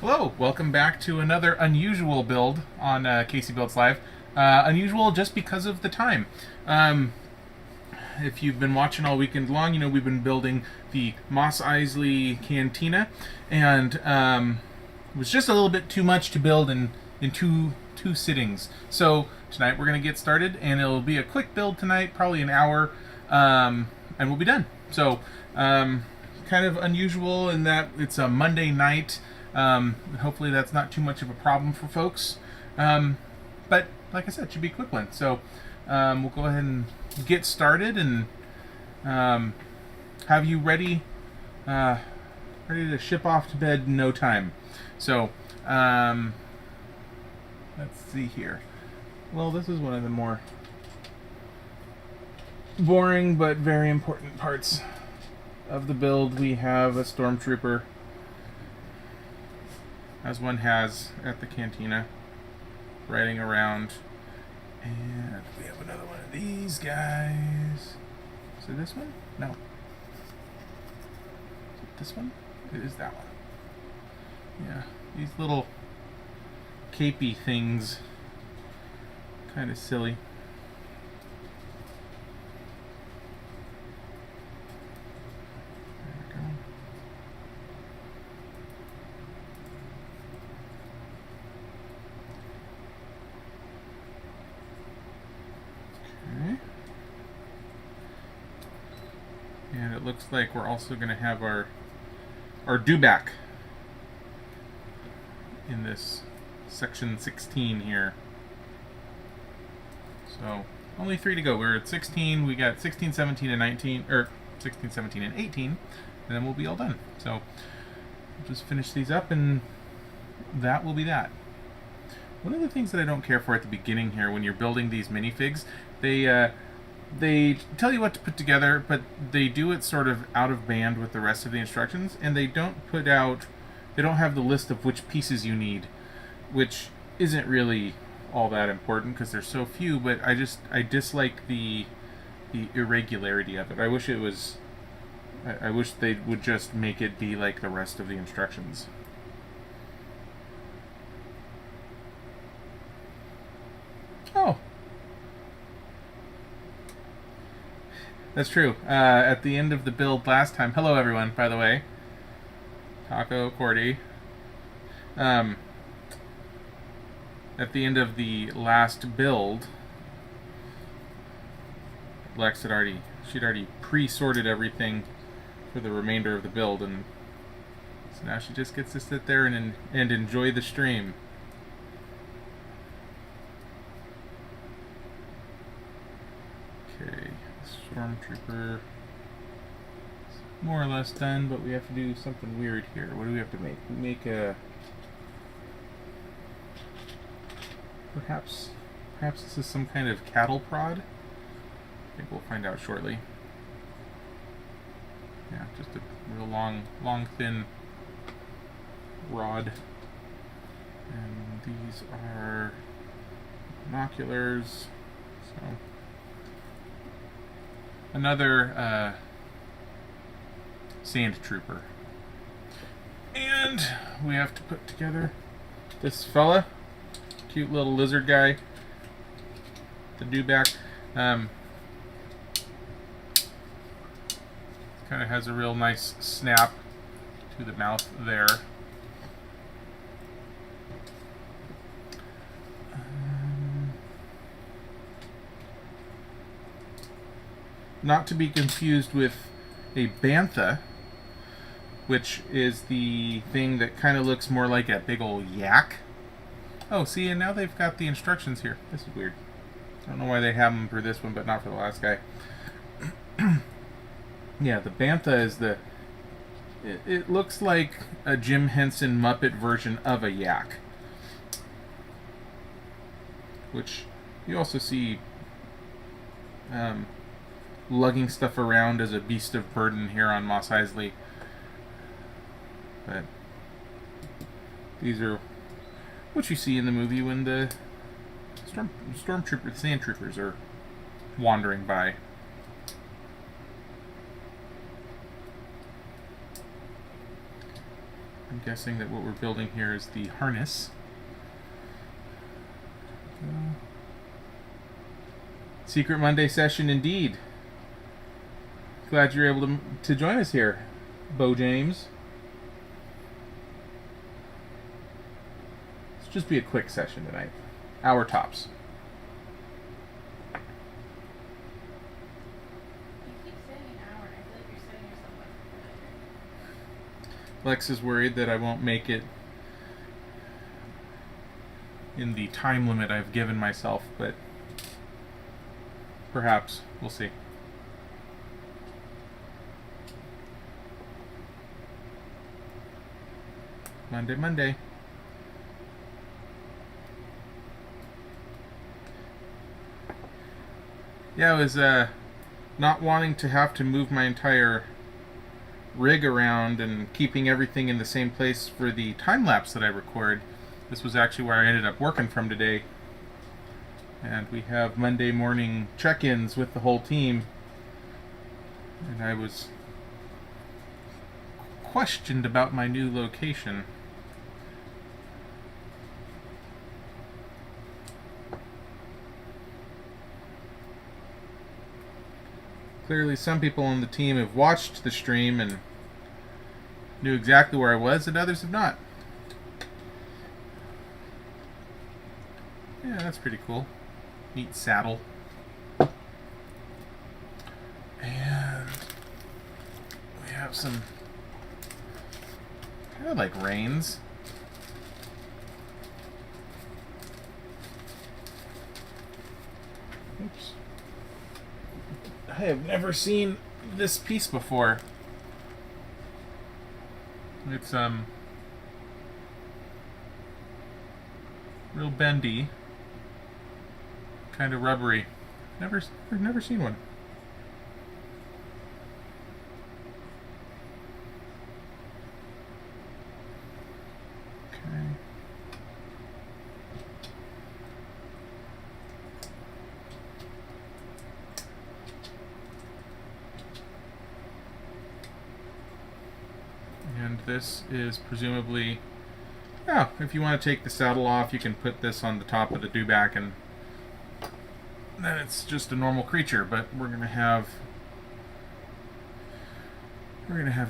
Hello, welcome back to another unusual build on CaseyBuilds Live. Unusual just because of the time. If you've been watching all weekend long, you know we've been building the Mos Eisley Cantina, and it was just a little bit too much to build in two sittings. So tonight we're going to get started, and it'll be a quick build tonight, probably an hour, and we'll be done. So kind of unusual in that it's a Monday night. Hopefully that's not too much of a problem for folks. But like I said, it should be a quick one. So we'll go ahead and get started and have you ready to ship off to bed in no time. So let's see here. Well, this is one of the more boring but very important parts of the build. We have a stormtrooper, as one has at the cantina, riding around. And we have another one of these guys. Is it this one? No. Is it this one? It is that one. Yeah, these little capey things. Kind of silly. And it looks like we're also going to have our dewback in this section 16 here. So only 3 to go. We're at 16. We got 16, 17, and 19, or 16, 17, and 18, and then we'll be all done. So we'll just finish these up, and that will be that. One of the things that I don't care for at the beginning here, when you're building these minifigs, they tell you what to put together, but they do it sort of out of band with the rest of the instructions, and they don't have the list of which pieces you need, which isn't really all that important because there's so few, but I dislike the irregularity of it. I wish they would just make it be like the rest of the instructions. Oh, that's true. At the end of the build last time, hello everyone, by the way. Taco, Cordy. At the end of the last build, Lex she'd already pre-sorted everything for the remainder of the build, and so now she just gets to sit there and enjoy the stream. Okay. Stormtrooper is more or less done, but we have to do something weird here. What do we have to make? We make a... Perhaps this is some kind of cattle prod? I think we'll find out shortly. Yeah, just a real long, thin rod. And these are binoculars. So... another sand trooper. And we have to put together this fella, cute little lizard guy, the dewback. Kind of has a real nice snap to the mouth there. Not to be confused with a bantha, which is the thing that kind of looks more like a big old yak. Oh, see, and now they've got the instructions here. This is weird. I don't know why they have them for this one, but not for the last guy. Yeah, the bantha is the... It looks like a Jim Henson Muppet version of a yak. Which you also see... lugging stuff around as a beast of burden here on Mos Eisley. But these are what you see in the movie when the stormtroopers, sand troopers, are wandering by. I'm guessing that what we're building here is the harness. Secret Monday session indeed. Glad you're able to join us here, Bo James. Let's just be a quick session tonight. Hour tops. You keep saying an hour, and I feel like you're setting yourself up for failure. Lex is worried that I won't make it in the time limit I've given myself, but perhaps. We'll see. Monday. Yeah, I was not wanting to have to move my entire rig around and keeping everything in the same place for the time lapse that I record. This was actually where I ended up working from today. And we have Monday morning check-ins with the whole team. And I was questioned about my new location. Clearly some people on the team have watched the stream and knew exactly where I was, and others have not. Yeah, that's pretty cool. Neat saddle. And we have some kind of like reins. Oops. I have never seen this piece before. It's real bendy, kind of rubbery. I've never seen one. Okay. And this is presumably, oh, if you want to take the saddle off, you can put this on the top of the dewback, and then it's just a normal creature. But we're gonna have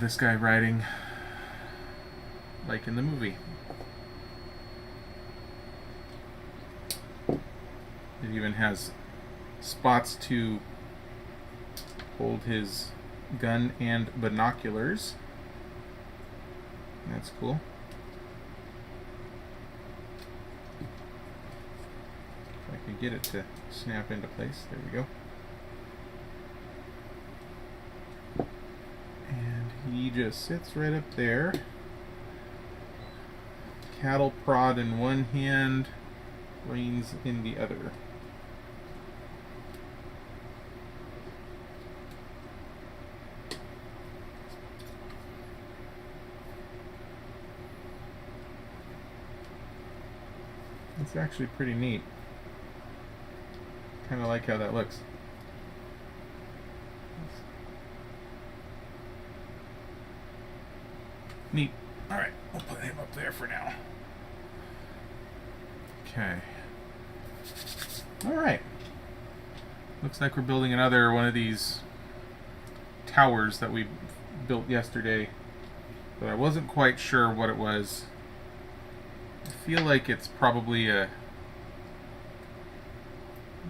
this guy riding like in the movie. It even has spots to hold his gun and binoculars. That's cool. If I can get it to snap into place. There we go. And he just sits right up there. Cattle prod in one hand, reins in the other. It's actually pretty neat. Kind of like how that looks. Neat. Alright, we'll put him up there for now. Okay. Alright. Looks like we're building another one of these towers that we built yesterday, but I wasn't quite sure what it was. I feel like it's probably a,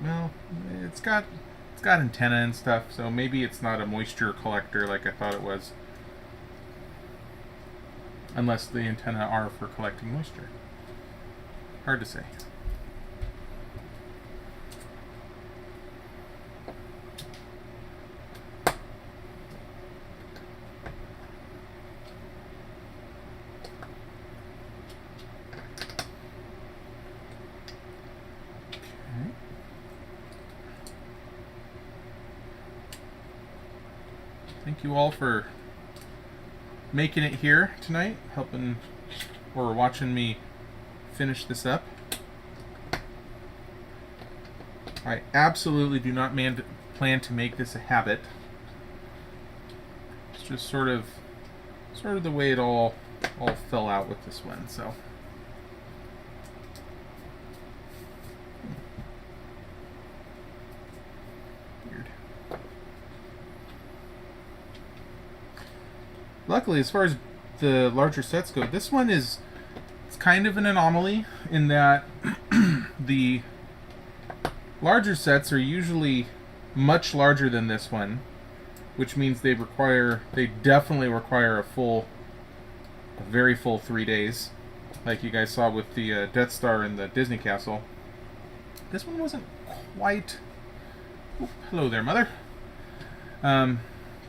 well, it's got antenna and stuff, so maybe it's not a moisture collector like I thought it was. Unless the antenna are for collecting moisture. Hard to say. Thank you all for making it here tonight, helping or watching me finish this up. I absolutely do not plan to make this a habit. It's just sort of the way it all all fell out with this one, so. Weird. Luckily, as far as the larger sets go, this one is it's kind of an anomaly in that the larger sets are usually much larger than this one, which means they definitely require a very full 3 days, like you guys saw with the Death Star in the Disney Castle. This one wasn't quite. Oh, hello there, Mother.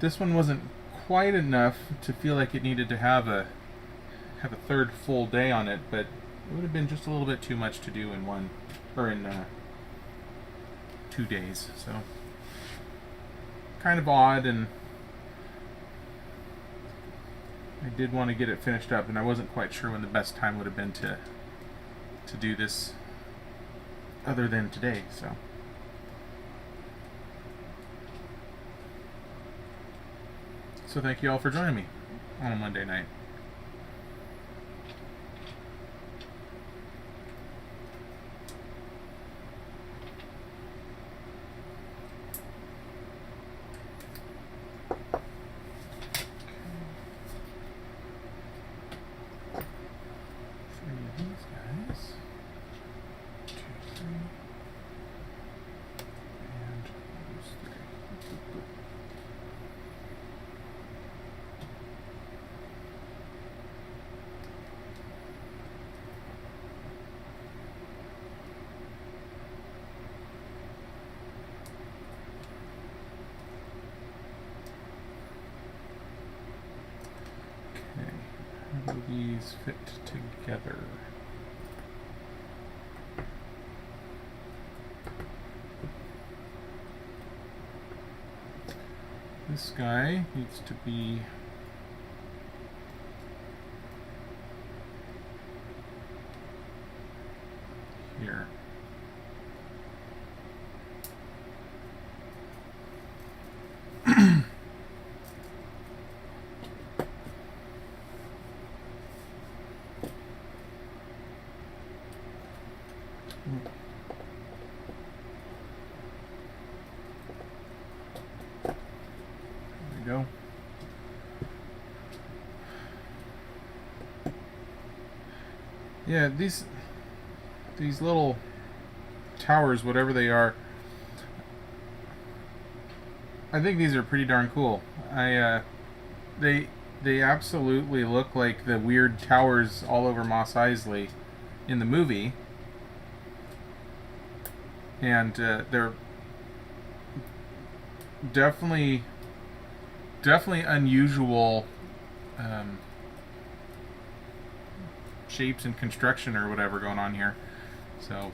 This one wasn't quite enough to feel like it needed to have a third full day on it, but it would have been just a little bit too much to do in 2 days. So kind of odd, and I did want to get it finished up, and I wasn't quite sure when the best time would have been to do this other than today. So thank you all for joining me on a Monday night. How do these fit together? This guy needs to be here. Go. Yeah, these little towers, whatever they are, I think these are pretty darn cool. They absolutely look like the weird towers all over Mos Eisley in the movie, and they're definitely unusual shapes and construction or whatever going on here. So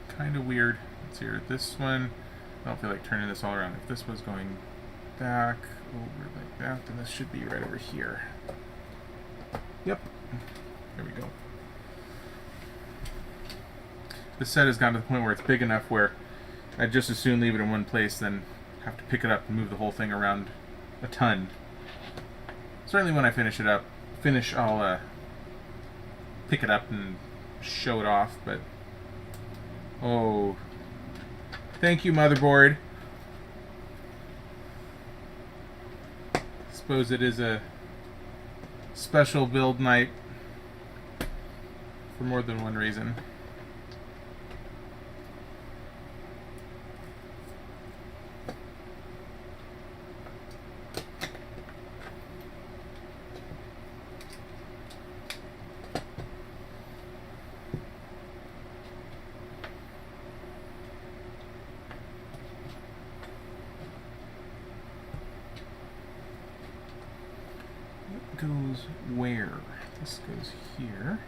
kind of weird. Let's see here. This one, I don't feel like turning this all around. If this was going back over like that, then this should be right over here. Yep. There we go. This set has gotten to the point where it's big enough where I'd just as soon leave it in one place than have to pick it up and move the whole thing around a ton. Certainly when I finish, I'll pick it up and show it off, but oh, thank you, motherboard. Suppose it is a special build night for more than one reason. Goes where? This goes here.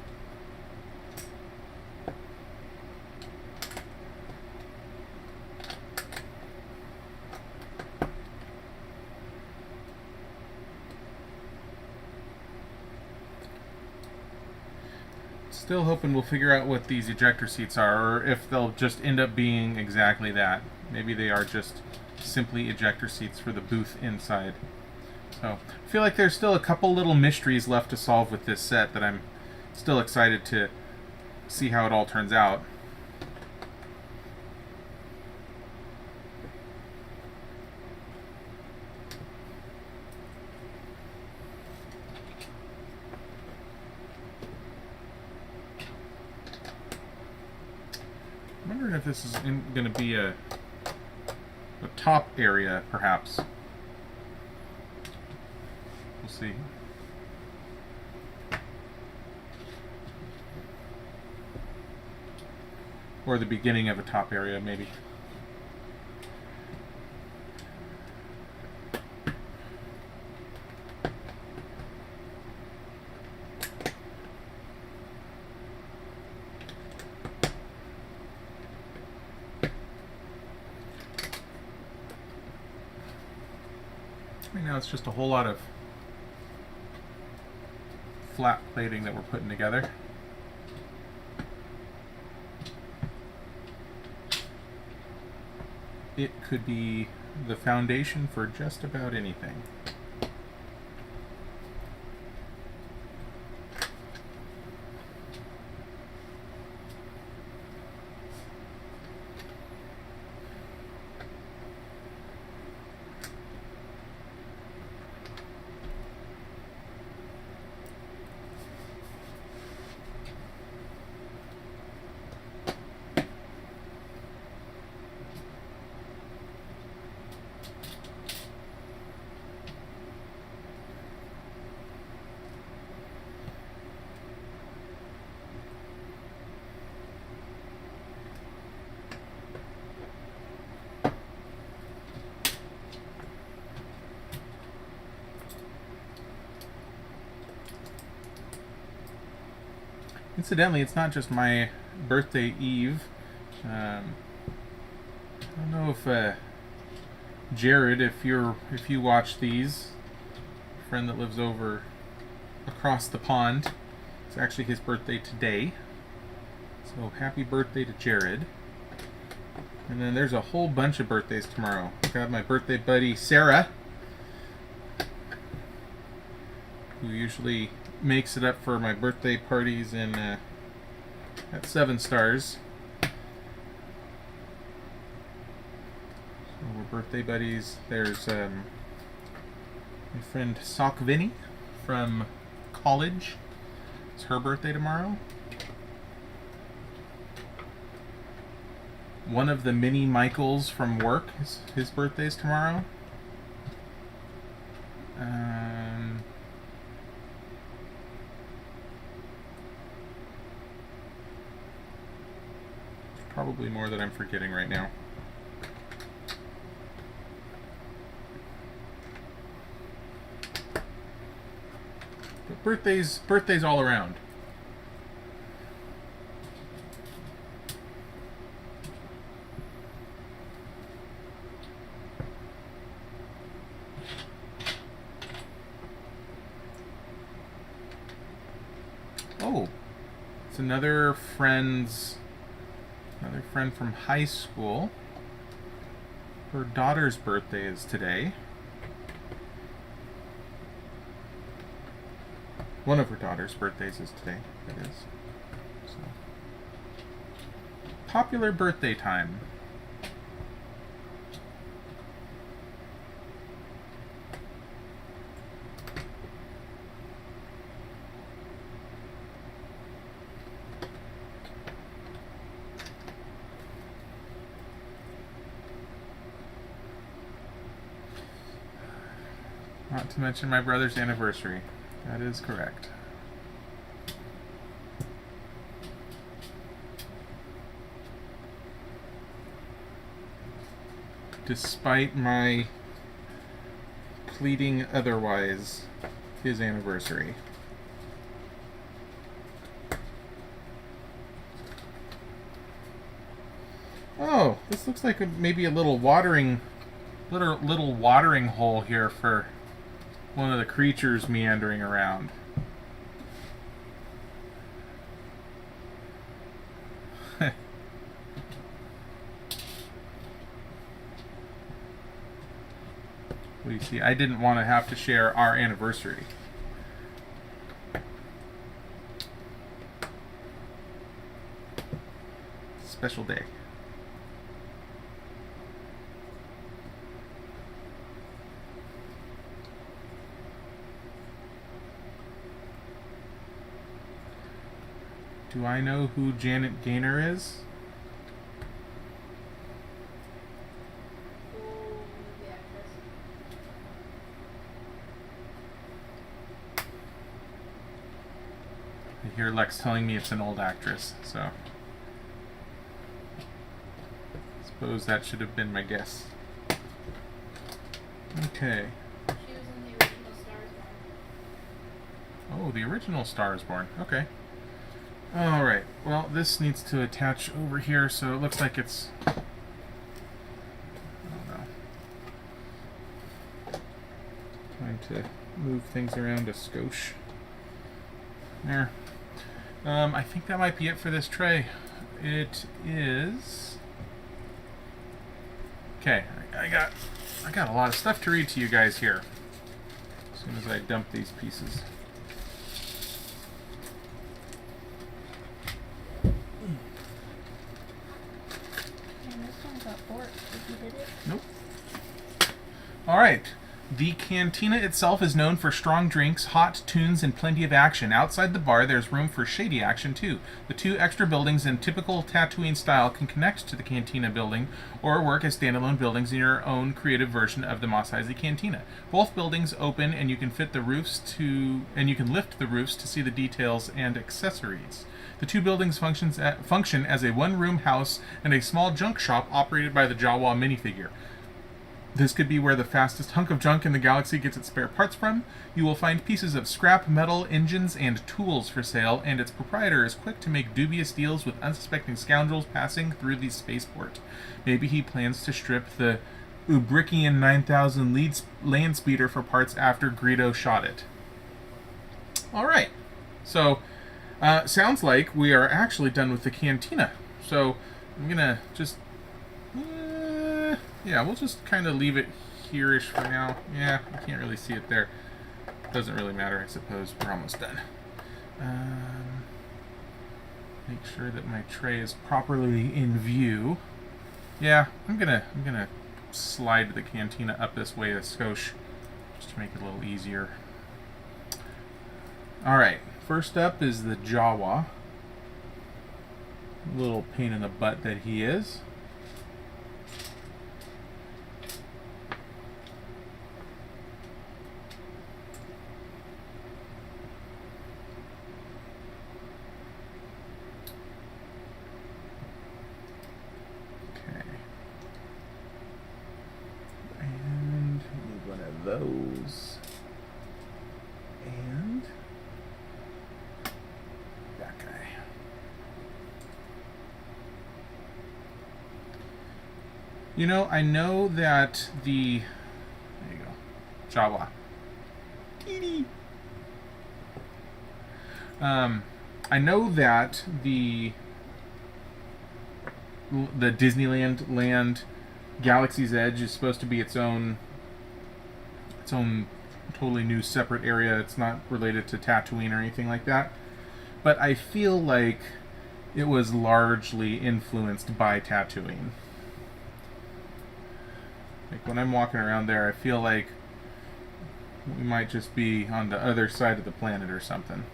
Still hoping we'll figure out what these ejector seats are, or if they'll just end up being exactly that. Maybe they are just simply ejector seats for the booth inside. So I feel like there's still a couple little mysteries left to solve with this set that I'm still excited to see how it all turns out. I'm wondering if this is going to be a top area, perhaps. We'll see. Or the beginning of a top area, maybe. Right now it's just a whole lot of flat plating that we're putting together. It could be the foundation for just about anything. Incidentally, it's not just my birthday eve. I don't know if Jared, if you watch these, a friend that lives over across the pond, it's actually his birthday today. So happy birthday to Jared. And then there's a whole bunch of birthdays tomorrow. I've got my birthday buddy Sarah, who usually makes it up for my birthday parties in at 7 Stars. So we're birthday buddies. There's my friend Sock Vinny from college. It's her birthday tomorrow. One of the mini Michaels from work, his birthday's tomorrow. Probably more that I'm forgetting right now. But birthdays all around. Oh, it's another friend from high school. Her daughter's birthday is today. One of her daughter's birthdays is today, that is. So, popular birthday time. Not to mention my brother's anniversary. That is correct. Despite my pleading otherwise, his anniversary. Oh, this looks like maybe a little watering hole here for one of the creatures meandering around. What do you see? I didn't want to have to share our anniversary. Special day. Do I know who Janet Gaynor is? The actress. I hear Lex telling me it's an old actress, so I suppose that should have been my guess. Okay. She was in the original Stars Born. Oh, the original Star is Born. Okay. Alright. Well, this needs to attach over here, so it looks like it's... I don't know. Trying to move things around a skosh. There. I think that might be it for this tray. It is... Okay, I got a lot of stuff to read to you guys here. As soon as I dump these pieces. And this one's got forks. Did you hit it? Nope. Alright. The cantina itself is known for strong drinks, hot tunes, and plenty of action. Outside the bar, there's room for shady action, too. The two extra buildings in typical Tatooine style can connect to the cantina building or work as standalone buildings in your own creative version of the Mos Eisley Cantina. Both buildings open, and you can lift the roofs to see the details and accessories. The two buildings function as a one-room house and a small junk shop operated by the Jawa minifigure. This could be where the fastest hunk of junk in the galaxy gets its spare parts from. You will find pieces of scrap metal, engines, and tools for sale, and its proprietor is quick to make dubious deals with unsuspecting scoundrels passing through the spaceport. Maybe he plans to strip the Ubrikian 9000 land speeder for parts after Greedo shot it. Alright, so sounds like we are actually done with the cantina. So I'm gonna just... yeah, we'll just kind of leave it here-ish for now. Yeah, I can't really see it there. Doesn't really matter, I suppose. We're almost done. Make sure that my tray is properly in view. Yeah, I'm gonna slide the cantina up this way a skosh, just to make it a little easier. Alright, first up is the Jawa. Little pain in the butt that he is. Those and that guy. You know, I know that the there you go, Jawa. I know that the Disneyland land Galaxy's Edge is supposed to be its own totally new separate area. It's not related to Tatooine or anything like that. But I feel like it was largely influenced by Tatooine. Like when I'm walking around there, I feel like we might just be on the other side of the planet or something.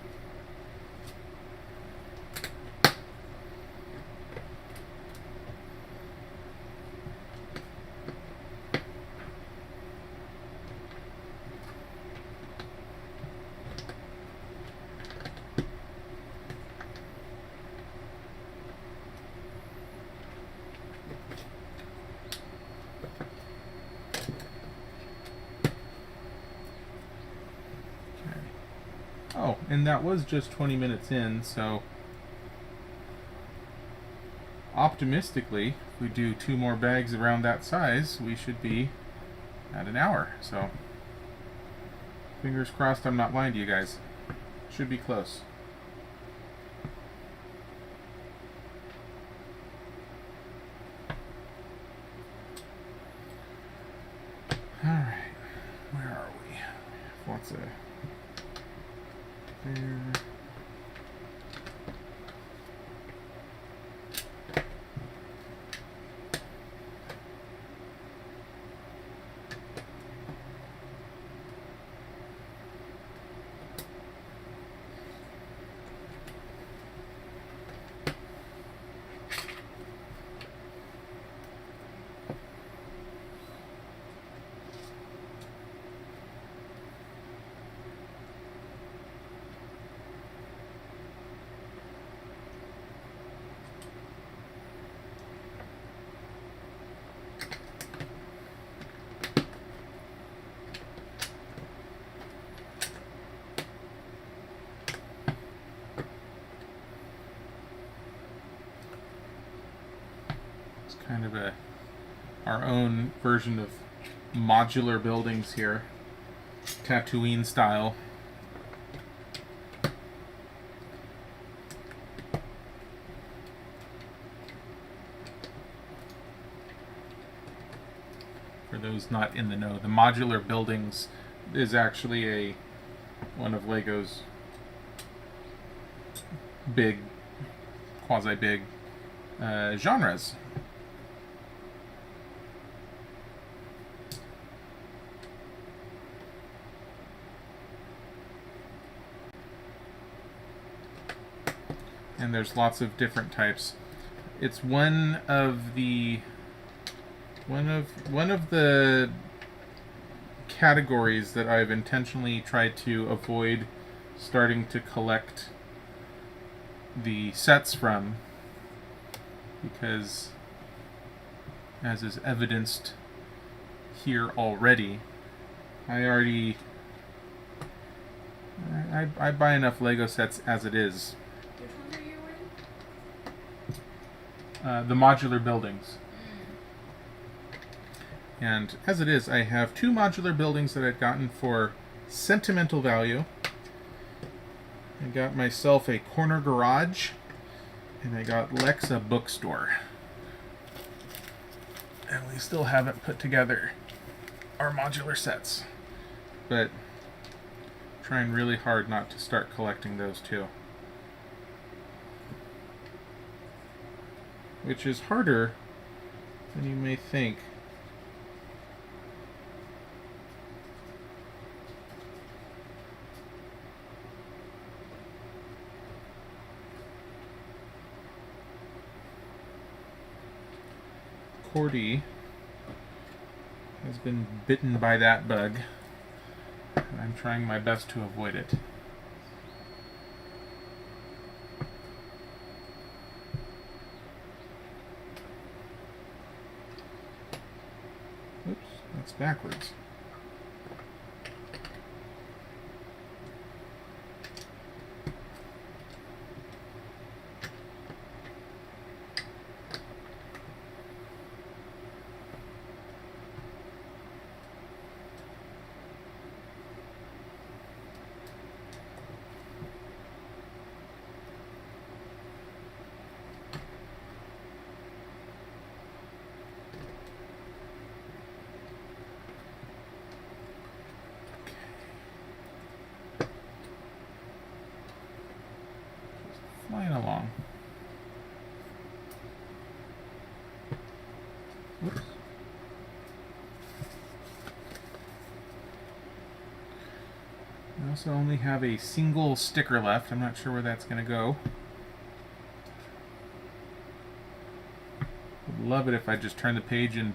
Oh, and that was just 20 minutes in, so optimistically, if we do 2 more bags around that size, we should be at an hour. So fingers crossed I'm not lying to you guys. Should be close. Alright. Lots of there. Kind of our own version of modular buildings here, Tatooine style. For those not in the know, the modular buildings is actually one of Lego's big, quasi-big genres. And there's lots of different types. It's one of the categories that I've intentionally tried to avoid starting to collect the sets from, because, as is evidenced here already, I buy enough Lego sets as it is. Which ones are you in? The modular buildings. And as it is, I have 2 modular buildings that I've gotten for sentimental value. I got myself a corner garage, and I got Lex a bookstore. And we still haven't put together our modular sets, but trying really hard not to start collecting those too. Which is harder than you may think. Cordy has been bitten by that bug, and I'm trying my best to avoid it. Oops, that's backwards. Flying along. Whoops. I also only have a single sticker left. I'm not sure where that's going to go. Would love it if I just turn the page and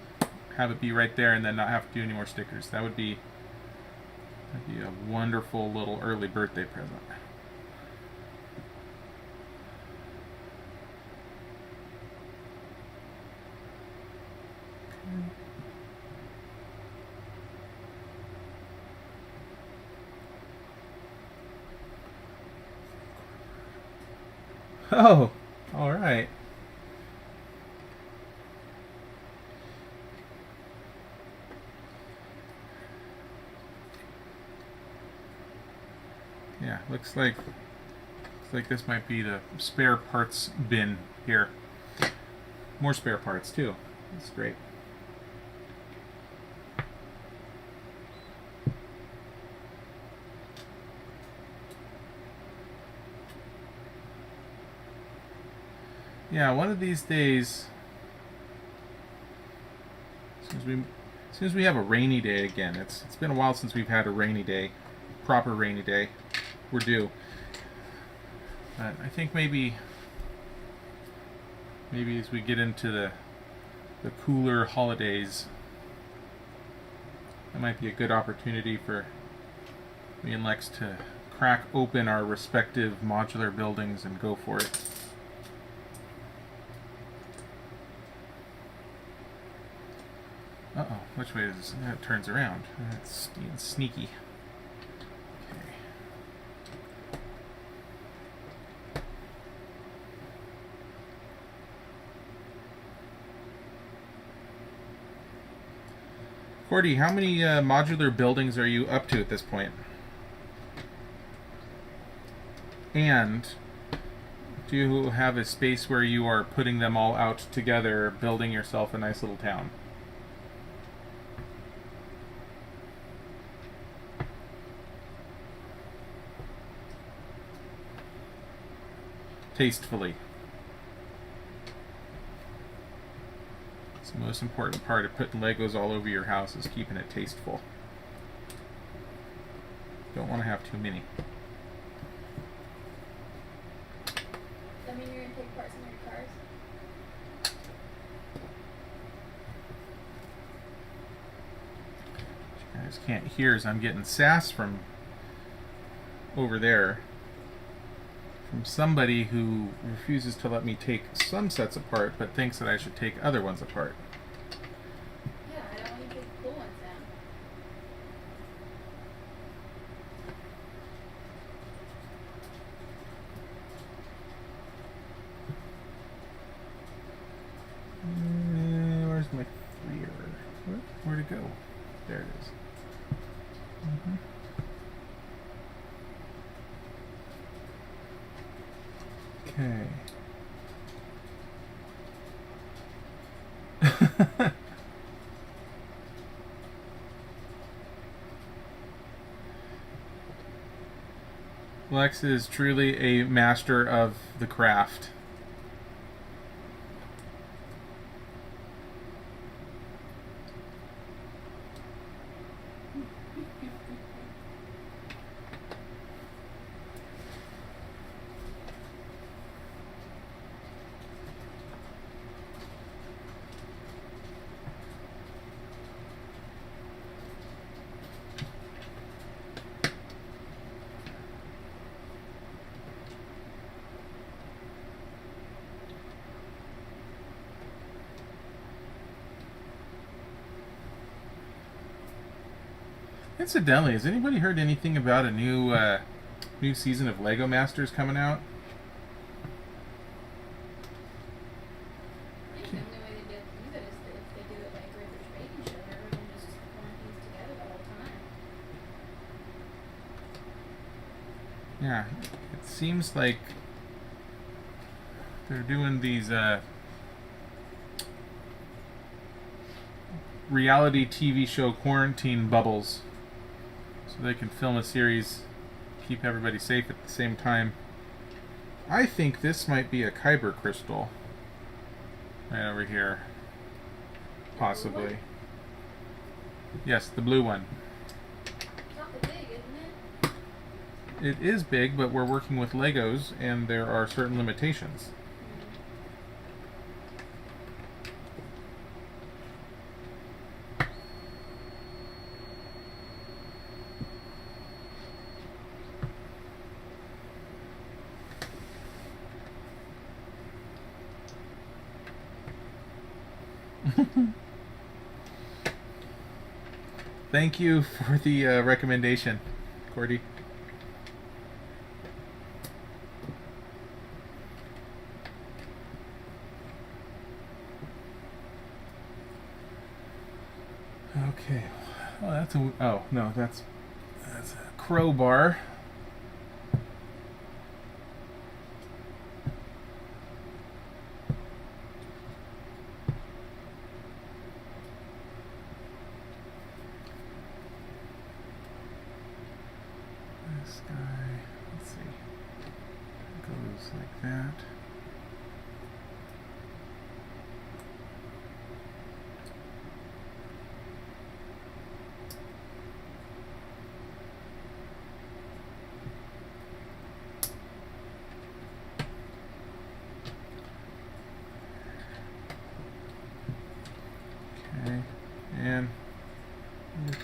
have it be right there and then not have to do any more stickers. That'd be a wonderful little early birthday present. Oh, all right. Yeah, looks like this might be the spare parts bin here. More spare parts too. That's great. Yeah, one of these days, as soon as we have a rainy day again, it's been a while since we've had a rainy day, proper rainy day. We're due. But I think maybe as we get into the cooler holidays, that might be a good opportunity for me and Lex to crack open our respective modular buildings and go for it. Uh-oh, which way is this? It turns around. That's being sneaky. Okay. Cordy, how many modular buildings are you up to at this point? And do you have a space where you are putting them all out together, building yourself a nice little town? Tastefully. It's the most important part of putting Legos all over your house is keeping it tasteful. Don't want to have too many. Does that mean you're going to take apart some of your cars? What you guys can't hear is I'm getting sass from over there. From somebody who refuses to let me take some sets apart, but thinks that I should take other ones apart. Yeah, I don't want you to take the cool ones down. Where's my 3-er? Where'd it go? There it is. Mm-hmm. Okay. Lex is truly a master of the craft. Incidentally, has anybody heard anything about a new season of Lego Masters coming out? I think the only way they do that is that if they do it like River's Baking Show, everyone just quarantines together the whole time. Yeah, it seems like they're doing these reality TV show quarantine bubbles so they can film a series, keep everybody safe at the same time. I think this might be a Kyber crystal right over here, possibly. Yes, the blue one. It's awfully big, isn't it? It is big, but we're working with Legos and there are certain limitations. Thank you for the recommendation, Cordy. Okay. Oh, that's a. Oh no, that's a crowbar. This guy, let's see, it goes like that.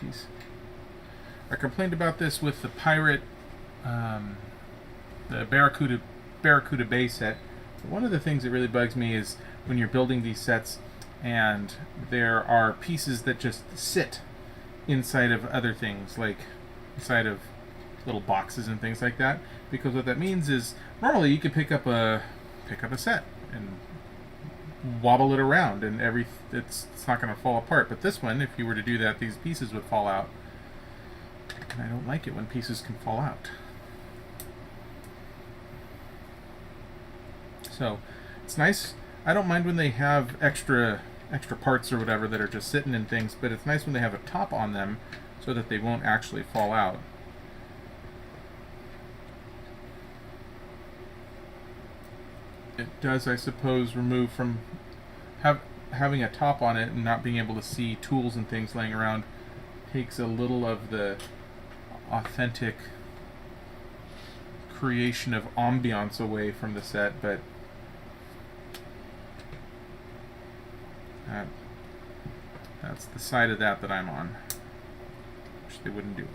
piece. I complained about this with the pirate, the Barracuda Bay set. But one of the things that really bugs me is when you're building these sets and there are pieces that just sit inside of other things, like inside of little boxes and things like that. Because what that means is normally you could pick up a set and wobble it around, and it's not going to fall apart. But this one, if you were to do that, these pieces would fall out. And I don't like it when pieces can fall out. So it's nice. I don't mind when they have extra parts or whatever that are just sitting in things, but it's nice when they have a top on them so that they won't actually fall out. It does, I suppose, remove from having a top on it and not being able to see tools and things laying around takes a little of the authentic creation of ambiance away from the set, but that's the side of that I'm on. Wish they wouldn't do it.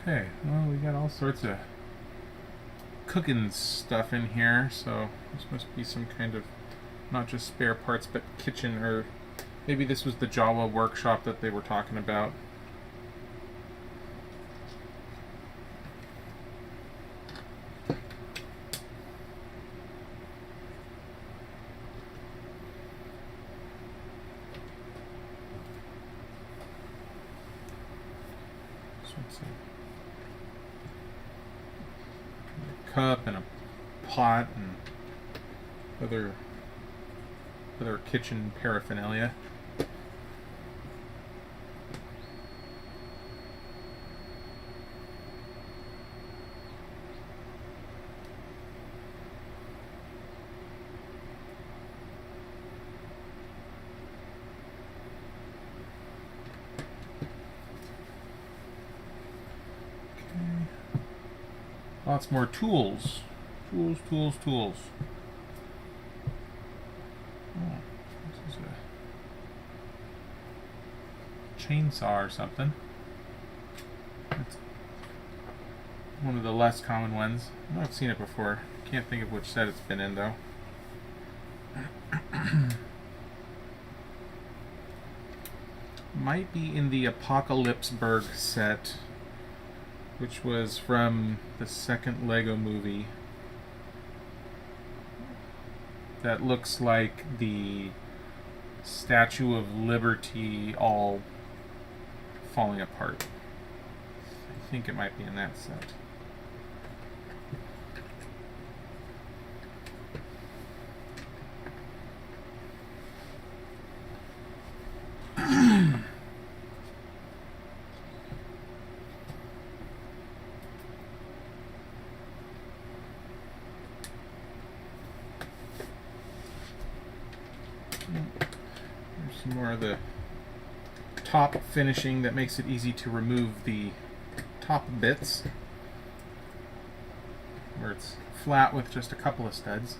Okay, well, we got all sorts of cooking stuff in here, so this must be some kind of not just spare parts, but kitchen, or maybe this was the Jawa workshop that they were talking about. So let's see. Cup and a pot and other kitchen paraphernalia. Lots more tools. Tools. Oh, this is a chainsaw or something. It's one of the less common ones. I know I've seen it before. Can't think of which set it's been in, though. Might be in the Apocalypseburg set, which was from the second Lego movie. That looks like the Statue of Liberty all falling apart. I think it might be in that set. There's some more of the top finishing that makes it easy to remove the top bits, where it's flat with just a couple of studs.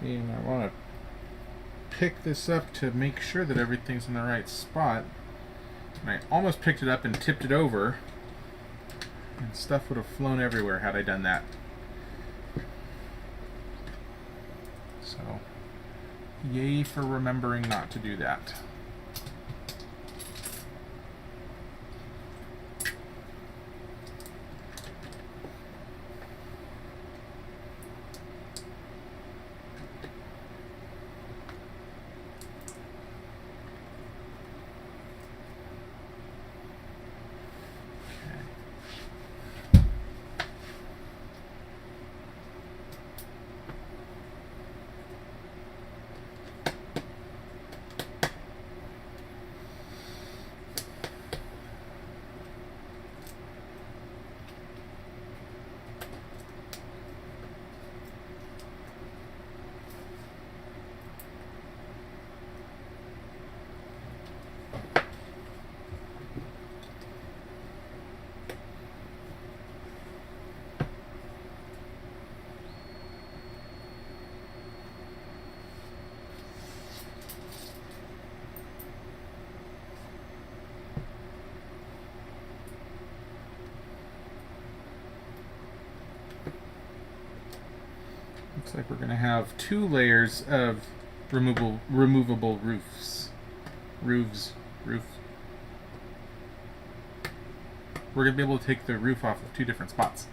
See, and I want to pick this up to make sure that everything's in the right spot. And I almost picked it up and tipped it over, and stuff would have flown everywhere had I done that. So Yay for remembering not to do that. Looks like we're going to have 2 layers of removable roofs. Roofs. We're going to be able to take the roof off of 2 different spots.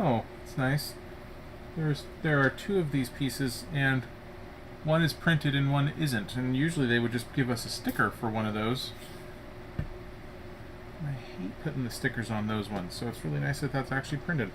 Oh, it's nice. There are 2 of these pieces, and one is printed and one isn't. And usually they would just give us a sticker for one of those. I hate putting the stickers on those ones, so it's really nice that that's actually printed.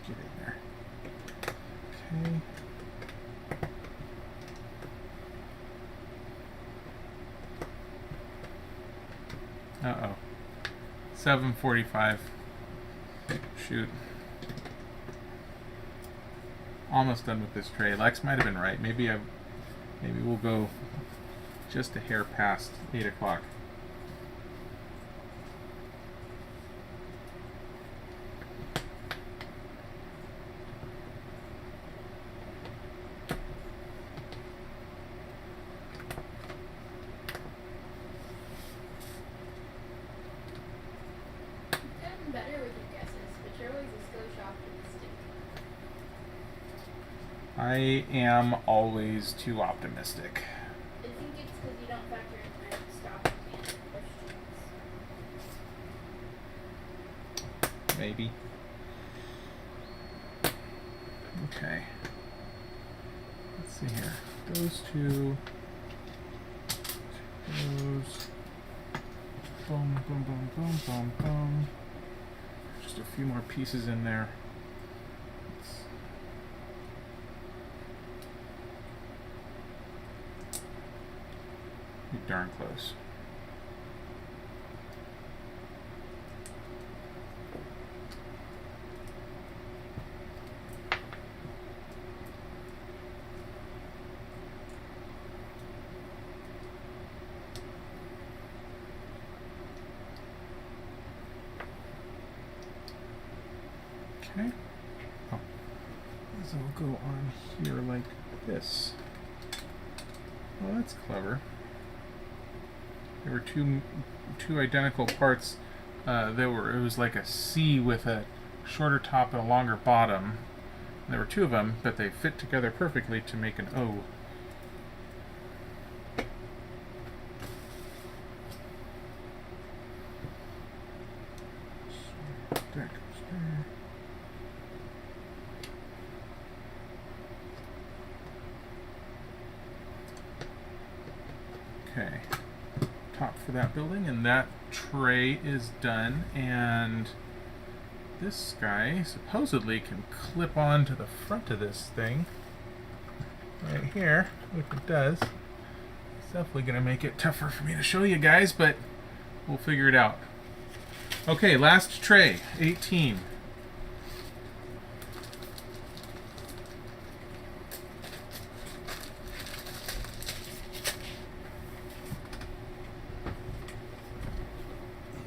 Get in there. Okay. Uh-oh. 7:45. Shoot. Almost done with this tray. Lex might have been right. Maybe we'll go just a hair past 8 o'clock. Better with your guesses, but you're always a slow optimistic. I am always too optimistic. I think it's because you don't factor in the stock and questions. Maybe. Okay. Let's see here. Those 2. Those. Boom, boom, boom, boom, boom, boom. Just a few more pieces in there. Be darn close. Okay. Oh. So we'll go on here like this. Well, that's clever. There were two identical parts. It was like a C with a shorter top and a longer bottom. And there were 2 of them, but they fit together perfectly to make an O. That goes there. Okay. Top for that building, and that tray is done, and this guy supposedly can clip on to the front of this thing right here, which it does. It's definitely going to make it tougher for me to show you guys, but we'll figure it out. Okay, last tray, 18.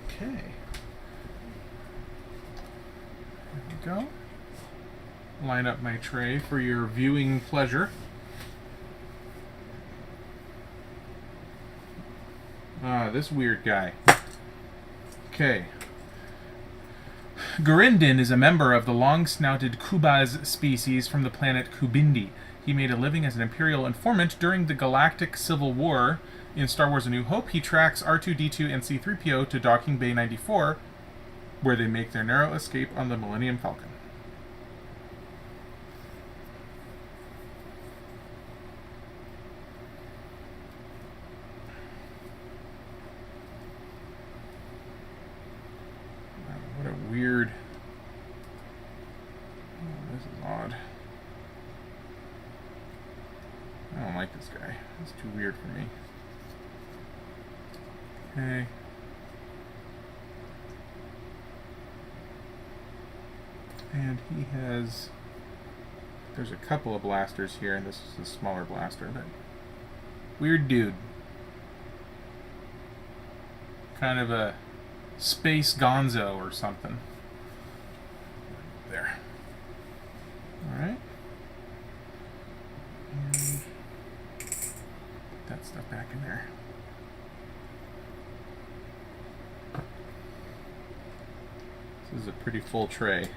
Okay. There we go. Line up my tray for your viewing pleasure. This weird guy. Okay. Gurindin is a member of the long-snouted Kubaz species from the planet Kubindi. He made a living as an Imperial informant during the Galactic Civil War. In Star Wars A New Hope, he tracks R2-D2 and C-3PO to Docking Bay 94, where they make their narrow escape on the Millennium Falcon. What a weird... Oh, this is odd. I don't like this guy. It's too weird for me. Okay. And he has... There's a couple of blasters here, and this is a smaller blaster, but... Weird dude. Kind of a space gonzo or something. There. Alright. And put that stuff back in there. This is a pretty full tray.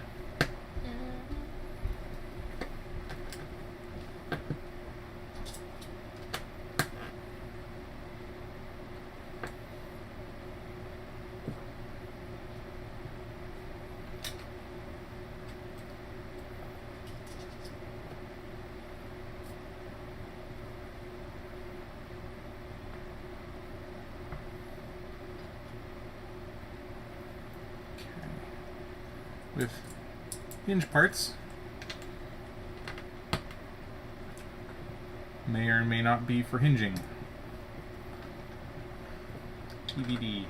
With hinge parts. May or may not be for hinging. TBD.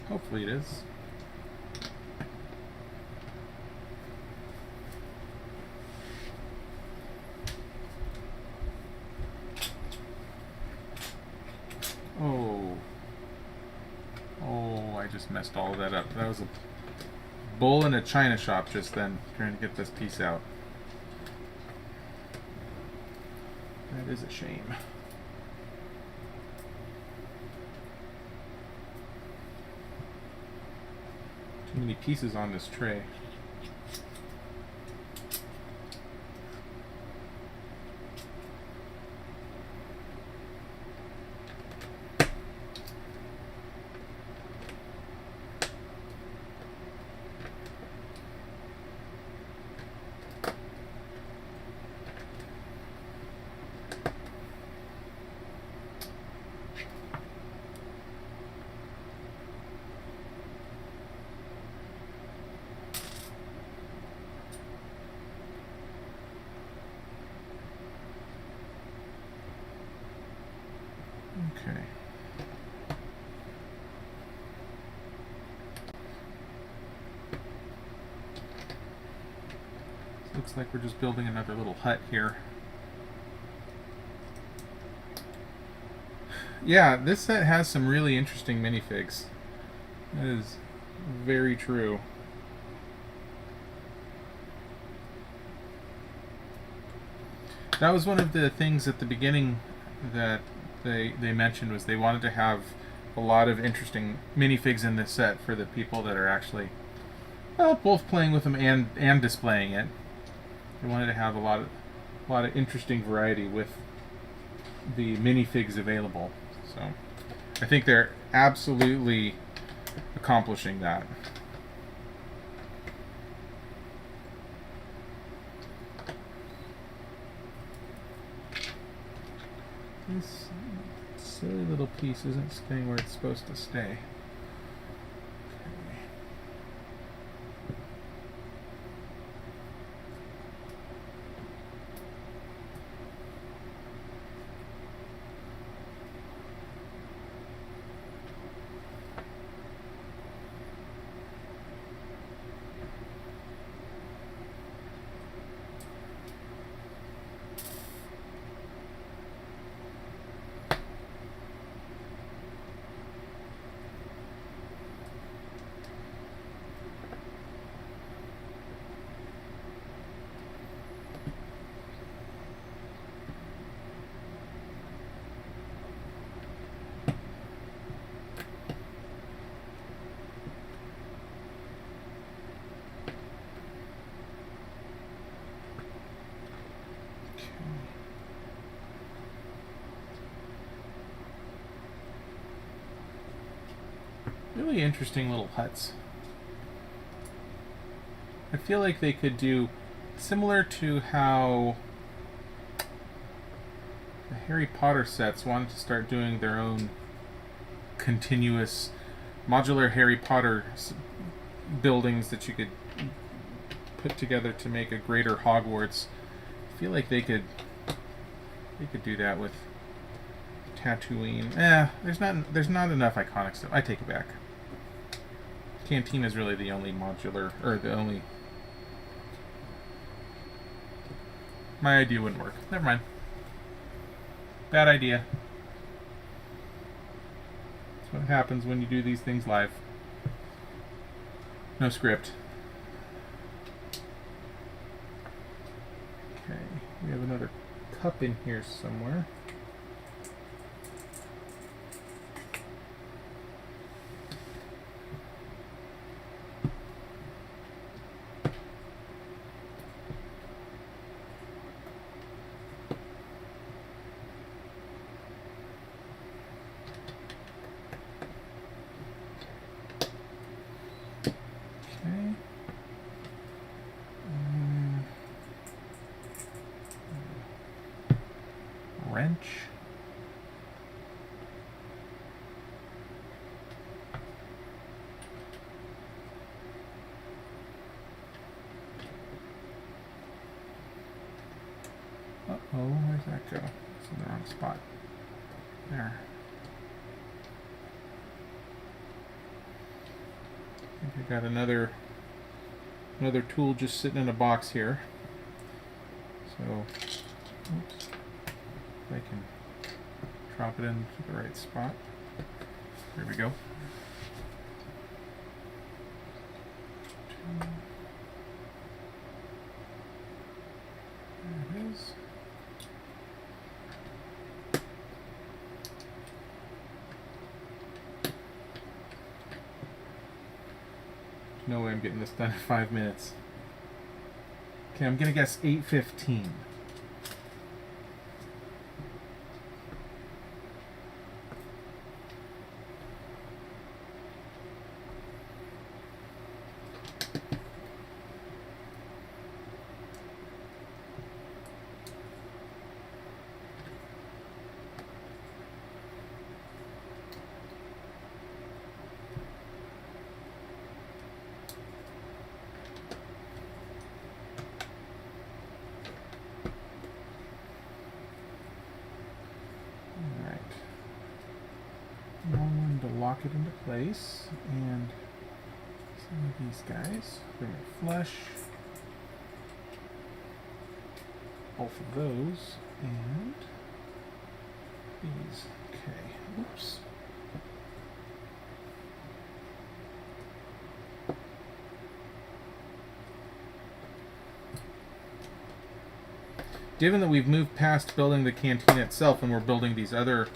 Hopefully it is. I just messed all of that up. That was a bull in a china shop just then, trying to get this piece out. That is a shame. Too many pieces on this tray. Okay. So looks like we're just building another little hut here. Yeah, this set has some really interesting minifigs. That is very true. That was one of the things at the beginning that they mentioned, was they wanted to have a lot of interesting minifigs in this set for the people that are actually, well, both playing with them and displaying it. They wanted to have a lot of interesting variety with the minifigs available. So I think they're absolutely accomplishing that. This silly little piece isn't staying where it's supposed to stay. Okay. Really interesting little huts. I feel like they could do similar to how the Harry Potter sets wanted to start doing their own continuous modular Harry Potter buildings that you could put together to make a greater Hogwarts. I feel like they could do that with Tatooine. There's not enough iconic stuff. I take it back. Cantina is really the only modular, or the only. My idea wouldn't work. Never mind. Bad idea. That's what happens when you do these things live. No script. Okay, we have another cup in here somewhere. Wrench. Uh-oh, where's that go? It's in the wrong spot. There. I think I got another tool just sitting in a box here. So, oops. I can drop it into the right spot. There we go. There it is. No way I'm getting this done in 5 minutes. Okay, I'm gonna guess 8:15. Lock it into place, and some of these guys, bring it flush, both of those, and these. Okay, oops. Given that we've moved past building the canteen itself and we're building these other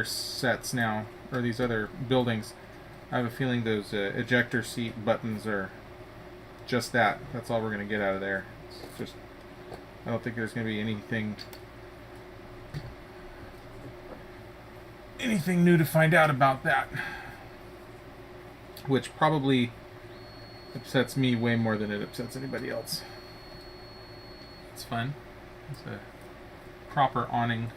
sets now, or these other buildings, I have a feeling those ejector seat buttons are just that. That's all we're going to get out of there. It's just, I don't think there's going to be anything new to find out about that. Which probably upsets me way more than it upsets anybody else. It's fun. It's a proper awning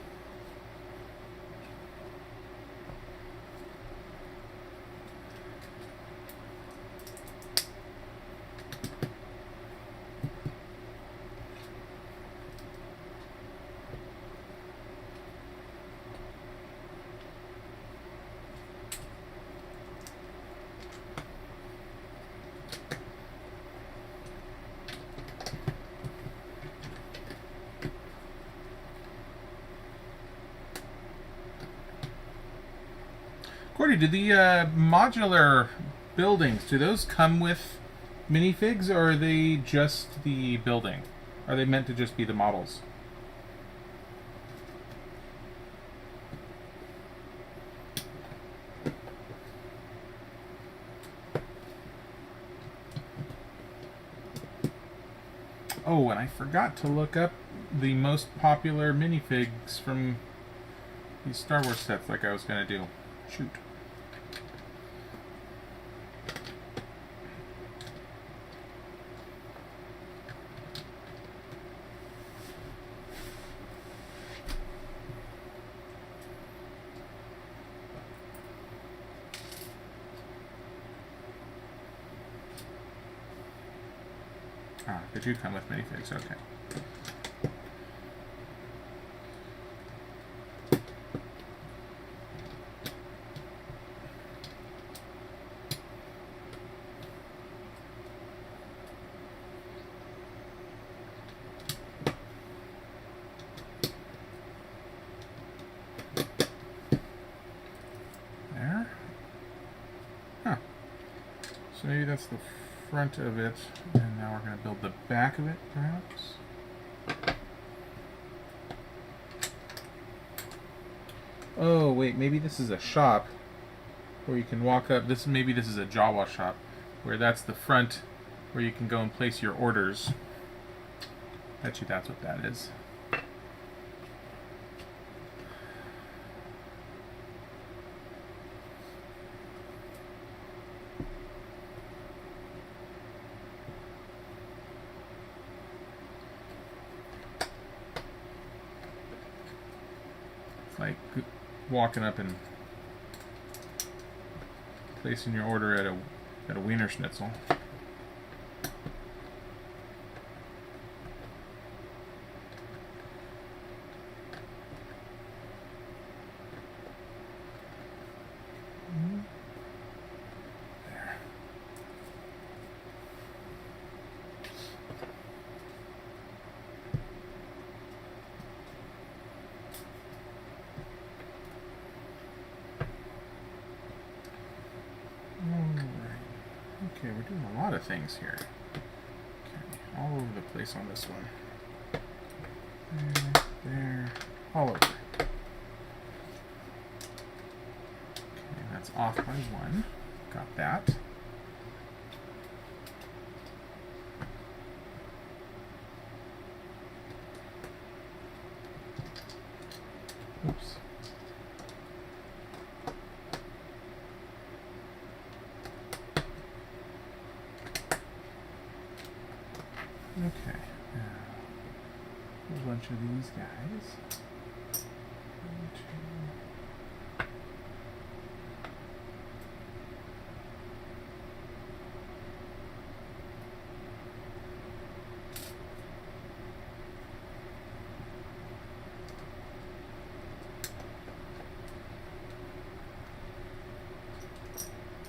Cordy, do the modular buildings, do those come with minifigs, or are they just the building? Are they meant to just be the models? Oh, and I forgot to look up the most popular minifigs from these Star Wars sets like I was going to do. Shoot. Ah, they do come with minifigs, okay. There. Huh. So maybe that's the front of it, and now we're going to build the back of it, perhaps. Oh, wait, maybe this is a shop where you can walk up. Maybe this is a Jawa shop, where that's the front where you can go and place your orders. Bet you that's what that is. Like walking up and placing your order at a Wiener Schnitzel. There. Okay, we're doing a lot of things here. Okay, all over the place on this one. There, all over. Okay, that's off by one. Got that. Oops. Okay, a bunch of these guys. One, two.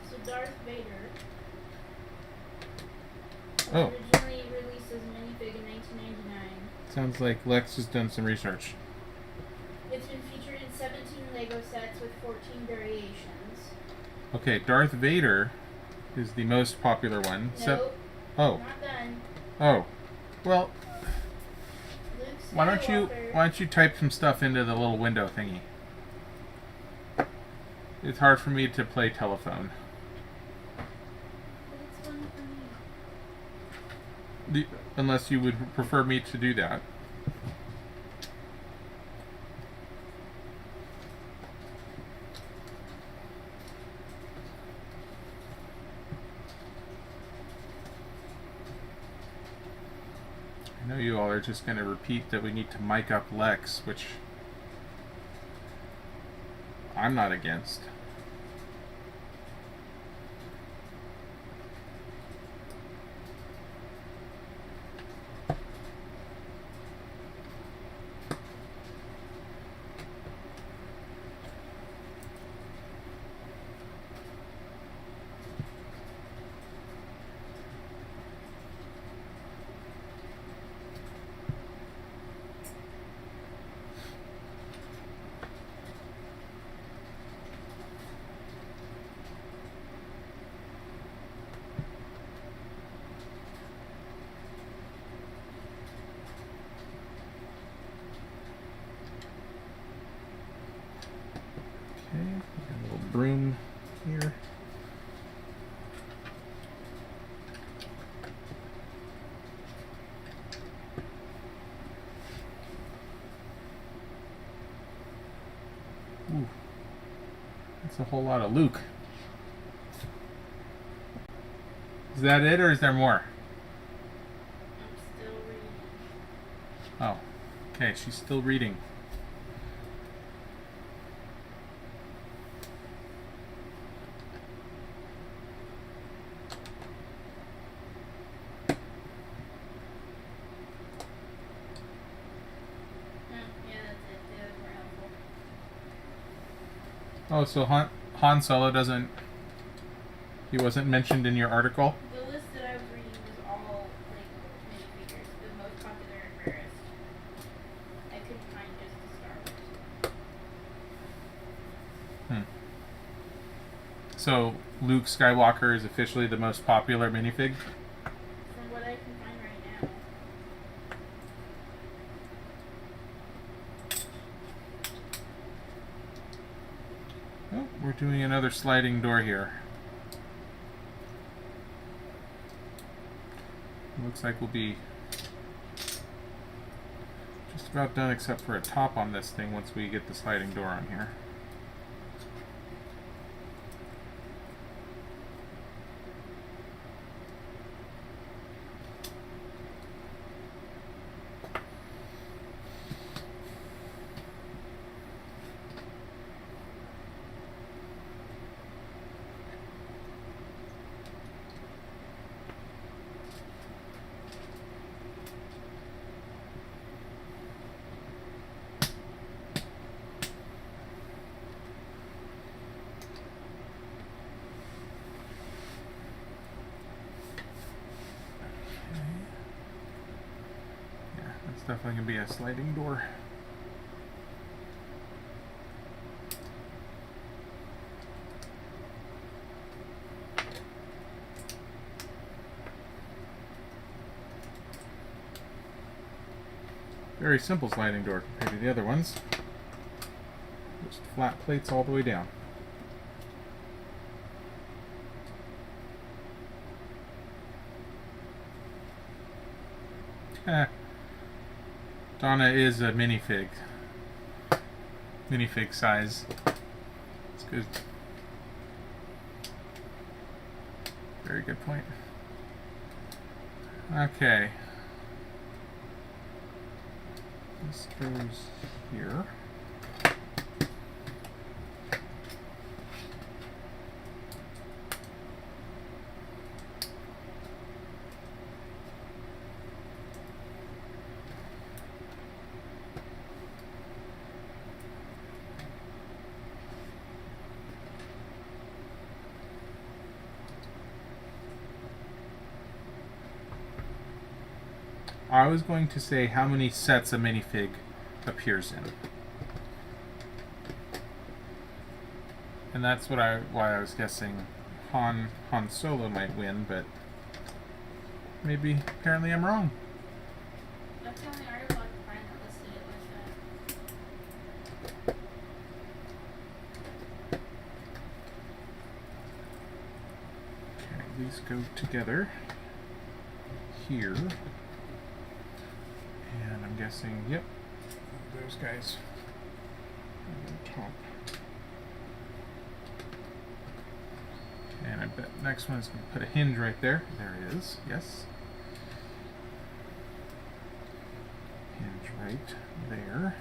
So Darth Vader Oh. originally released as a minifig in 1999. Sounds like Lex has done some research. It's been featured in 17 Lego sets with 14 variations. Okay, Darth Vader is the most popular one. Nope. Oh. Not done. Oh. Well, Luke why don't Skywalker. you type some stuff into the little window thingy? It's hard for me to play telephone. But it's fun for me. Unless you would prefer me to do that. I know you all are just going to repeat that we need to mic up Lex, which I'm not against. here. Ooh, that's a whole lot of Luke. Is that it, or is there more? I'm still reading. Oh, okay, she's still reading. Yeah, that's it. The others were helpful. Oh, so Han Solo doesn't... He wasn't mentioned in your article? The list that I was reading was all like minifigures, the most popular and rarest. I couldn't find just the Star Wars. So Luke Skywalker is officially the most popular minifig? From what I can find right now. Oh, we're doing another sliding door here. Looks like we'll be just about done except for a top on this thing once we get the sliding door on here. It's definitely going to be a sliding door. Very simple sliding door compared to the other ones. Just flat plates all the way down. Donna is a minifig. Minifig size. It's good. Very good point. Okay. This goes here. I was going to say how many sets a minifig appears in. And that's why I was guessing Han Solo might win, but maybe apparently I'm wrong. That's the only article I could find that listed it like that. Okay, these go together here. And I'm guessing, yep, those guys on top. And I bet the next one's going to put a hinge right there. There it is, yes. Hinge right there.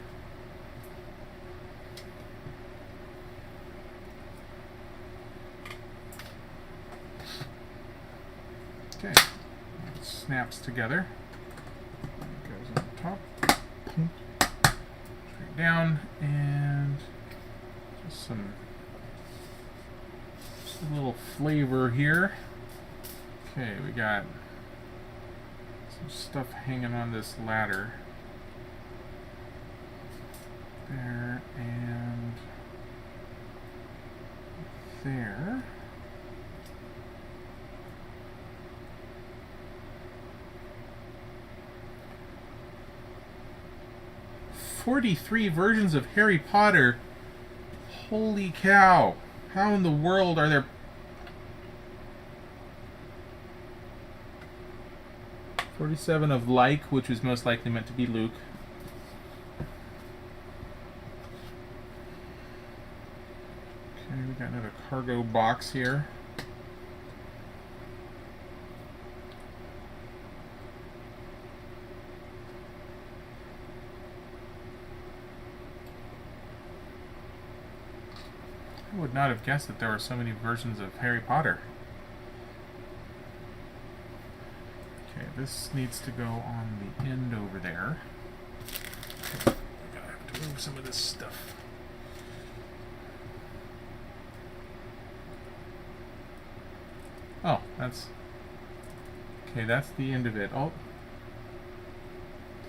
Okay, it snaps together. Goes on top, straight down, and just a little flavor here. Okay, we got some stuff hanging on this ladder there and there. 43 versions of Harry Potter. Holy cow. How in the world are there 47 of like, which was most likely meant to be Luke. Okay, we got another cargo box here. I would not have guessed that there were so many versions of Harry Potter. Okay, this needs to go on the end over there. I'm gonna have to move some of this stuff. Oh, that's... Okay, that's the end of it. Oh,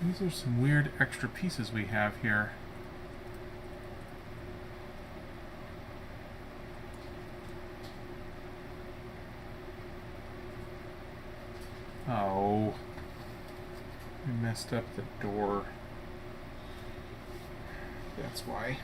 these are some weird extra pieces we have here. Oh, we messed up the door. That's why.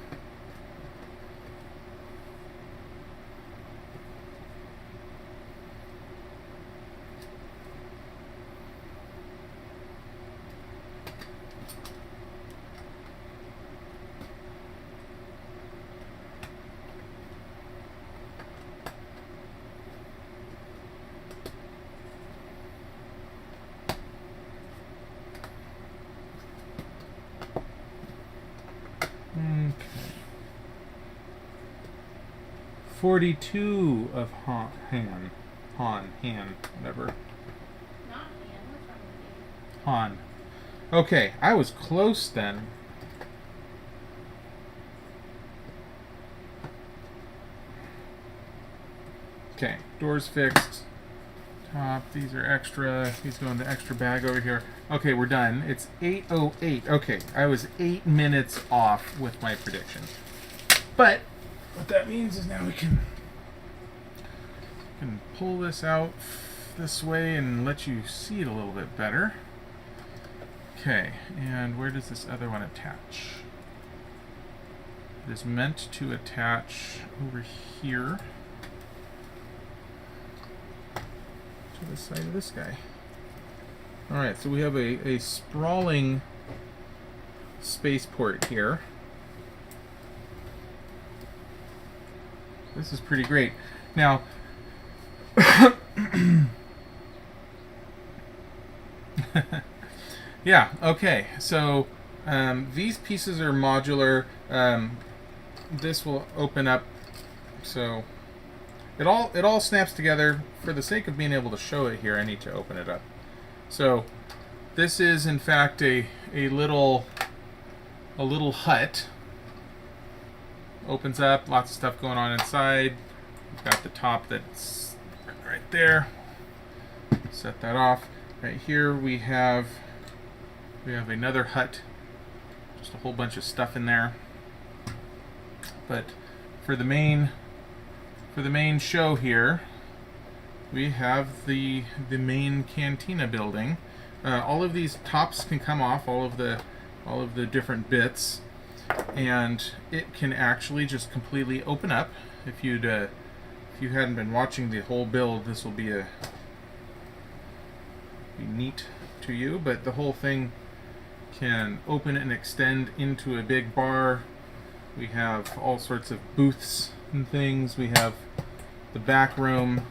Okay. 42 of Han, whatever. Not Han. What's wrong with you? Han. Okay, I was close then. Okay, doors fixed. Top, these are extra. These go in the extra bag over here. Okay, we're done. It's 8:08. Okay, I was 8 minutes off with my prediction. But what that means is now we can pull this out this way and let you see it a little bit better. Okay, and where does this other one attach? It is meant to attach over here to the side of this guy. Alright, so we have a sprawling spaceport here. This is pretty great. Now, yeah, okay, so these pieces are modular. This will open up, so it all snaps together. For the sake of being able to show it here, I need to open it up. So this is in fact a little hut. Opens up, lots of stuff going on inside. We've got the top that's right there. Set that off. Right here we have another hut. Just a whole bunch of stuff in there. But for the main show here, we have the main cantina building. All of these tops can come off, all of the different bits, and it can actually just completely open up. If you hadn't been watching the whole build, this will be neat to you. But the whole thing can open and extend into a big bar. We have all sorts of booths and things. We have the back room,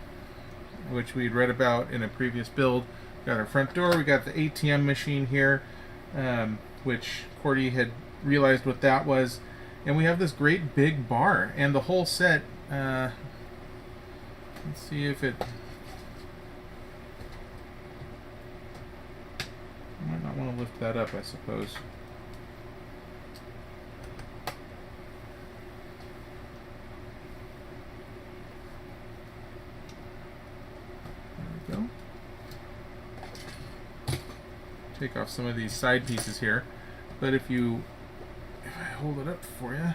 which we'd read about in a previous build. We got our front door. We got the ATM machine here, which Cordy had realized what that was. And we have this great big bar. And the whole set, let's see if it... I might not want to lift that up, I suppose. Go. Take off some of these side pieces here, but if I hold it up for you,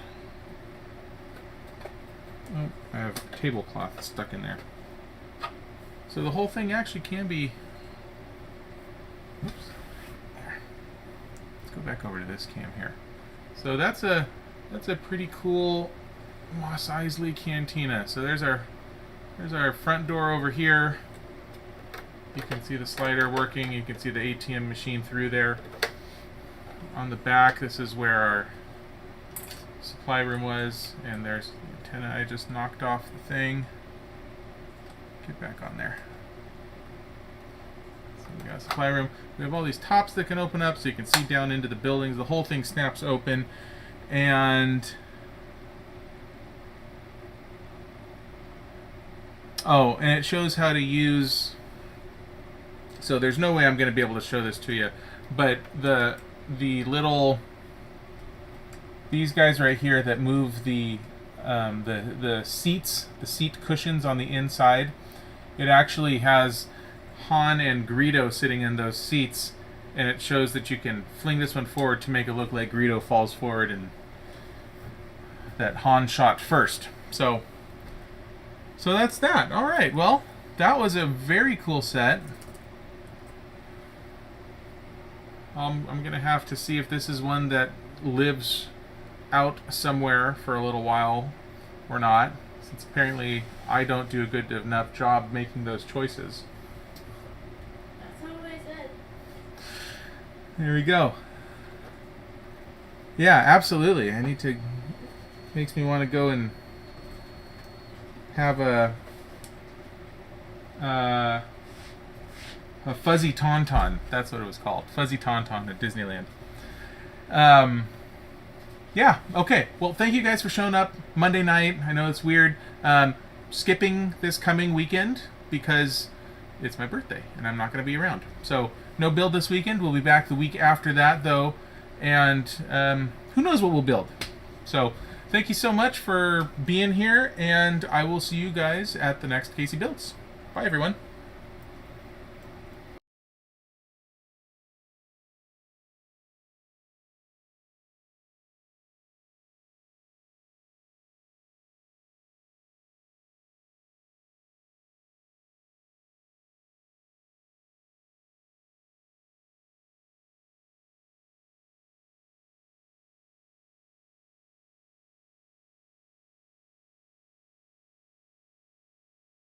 oh, I have tablecloth stuck in there. So the whole thing actually can be. Oops. There. Let's go back over to this cam here. So that's a pretty cool Mos Eisley Cantina. So there's our front door over here. You can see the slider working. You can see the ATM machine through there. On the back, this is where our supply room was, and there's the antenna. I just knocked off the thing. Get back on there. So we got a supply room. We have all these tops that can open up so you can see down into the buildings. The whole thing snaps open, and oh, and it shows how to use. So there's no way I'm going to be able to show this to you, but the little, these guys right here that move the seats, the seat cushions on the inside, it actually has Han and Greedo sitting in those seats, and it shows that you can fling this one forward to make it look like Greedo falls forward and that Han shot first. So that's that. All right, well, that was a very cool set. I'm gonna have to see if this is one that lives out somewhere for a little while or not, since apparently I don't do a good enough job making those choices. That's not what I said. There we go. Yeah, absolutely. I need to. Makes me want to go and have a fuzzy tauntaun. That's what it was called. Fuzzy tauntaun at Disneyland. Yeah, okay. Well, thank you guys for showing up Monday night. I know it's weird. Skipping this coming weekend because it's my birthday and I'm not going to be around. So, no build this weekend. We'll be back the week after that, though. And who knows what we'll build. So, thank you so much for being here, and I will see you guys at the next CaseyBuilds. Bye, everyone.